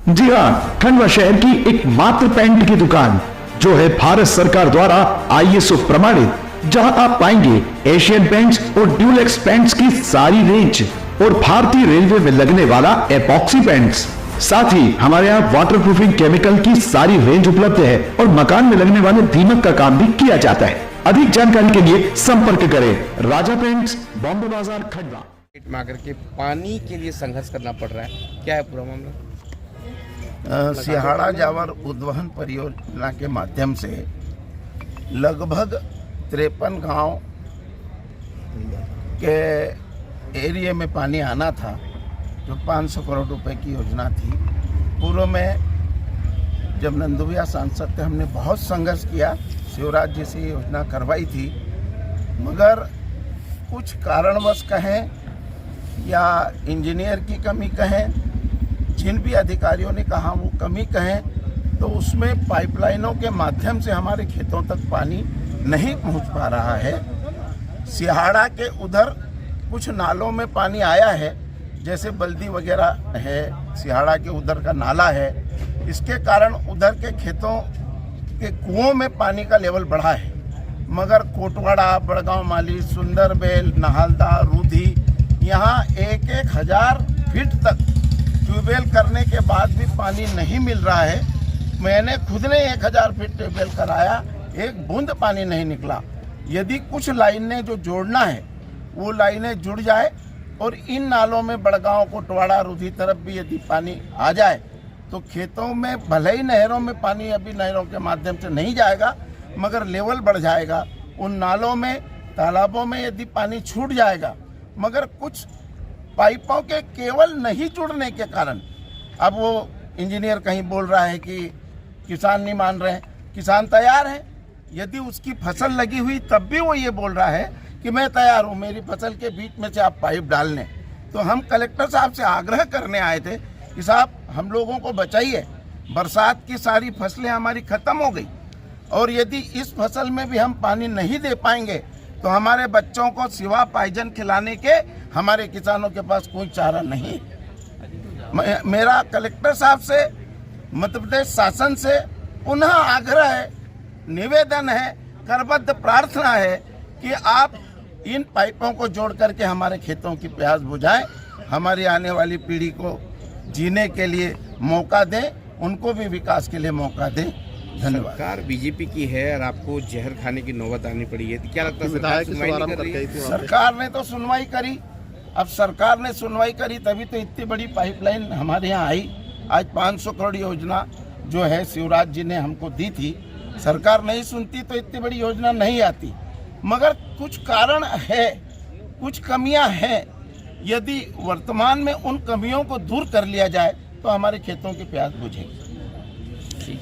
जी हाँ, खंडवा शहर की एकमात्र पेंट की दुकान जो है भारत सरकार द्वारा ISO प्रमाणित, जहां आप पाएंगे एशियन पेंट्स और ड्यूलेक्स पेंट्स की सारी रेंज और भारतीय रेलवे में लगने वाला एपॉक्सी पेंट्स। साथ ही हमारे यहाँ वाटरप्रूफिंग केमिकल की सारी रेंज उपलब्ध है और मकान में लगने वाले दीमक का काम भी किया जाता है। अधिक जानकारी के लिए संपर्क करें राजा पेंट्स, बॉम्बे बाजार, खंडवा। आकर के पानी के लिए संघर्ष करना पड़ रहा है, क्या है पूरा मामला? सिहाड़ा जावर उद्वहन परियोजना के माध्यम से लगभग 53 गांव के एरिया में पानी आना था, जो 500 करोड़ रुपए की योजना थी। पूर्व में जब नंदुभिया सांसद थे, हमने बहुत संघर्ष किया, शिवराज जी से योजना करवाई थी, मगर कुछ कारणवश कहें या इंजीनियर की कमी कहें, जिन भी अधिकारियों ने कहा वो कमी कहें, तो उसमें पाइपलाइनों के माध्यम से हमारे खेतों तक पानी नहीं पहुंच पा रहा है। सिहाड़ा के उधर कुछ नालों में पानी आया है, जैसे बल्दी वगैरह है, सिहाड़ा के उधर का नाला है, इसके कारण उधर के खेतों के कुओं में पानी का लेवल बढ़ा है। मगर कोटवाड़ा, बड़गांव माली, सुंदरबेल, नहालदा, रूधी, यहाँ 1,000 फीट तक ट्यूबवेल करने के बाद भी पानी नहीं मिल रहा है। मैंने खुद ने 1,000 फीट ट्यूबवेल कराया, एक बूंद पानी नहीं निकला। यदि कुछ लाइनें जो जोड़ना है वो लाइनें जुड़ जाए और इन नालों में बड़गांव, कोटवाड़ा, रूधी तरफ भी यदि पानी आ जाए तो खेतों में भले ही नहरों में पानी अभी नहरों के माध्यम से नहीं जाएगा, मगर लेवल बढ़ जाएगा। उन नालों में, तालाबों में यदि पानी छूट जाएगा, मगर कुछ पाइपों के केवल नहीं जुड़ने के कारण, अब वो इंजीनियर कहीं बोल रहा है कि किसान नहीं मान रहे हैं। किसान तैयार है, यदि उसकी फसल लगी हुई तब भी वो ये बोल रहा है कि मैं तैयार हूँ, मेरी फसल के बीच में से आप पाइप डाल लें। तो हम कलेक्टर साहब से आग्रह करने आए थे कि साहब हम लोगों को बचाइए, बरसात की सारी फसलें हमारी ख़त्म हो गई और यदि इस फसल में भी हम पानी नहीं दे पाएंगे तो हमारे बच्चों को सिवा पाइजन खिलाने के हमारे किसानों के पास कोई चारा नहीं। मेरा कलेक्टर साहब से, मध्य प्रदेश शासन से पुनः आग्रह है, निवेदन है, करबद्ध प्रार्थना है कि आप इन पाइपों को जोड़ करके हमारे खेतों की प्यास बुझाएं, हमारी आने वाली पीढ़ी को जीने के लिए मौका दें, उनको भी विकास के लिए मौका दें। धन्यवाद। सरकार बीजेपी की है और आपको जहर खाने की नौबत आनी पड़ी है, तो क्या लगता है सरकार ने तो सुनवाई करी। अब सरकार ने सुनवाई करी तभी तो इतनी बड़ी पाइपलाइन हमारे यहाँ आई। आज 500 करोड़ योजना जो है शिवराज जी ने हमको दी थी, सरकार नहीं सुनती तो इतनी बड़ी योजना नहीं आती। मगर कुछ कारण है, कुछ कमियां हैं, यदि वर्तमान में उन कमियों को दूर कर लिया जाए तो हमारे खेतों की प्यास बुझेगी।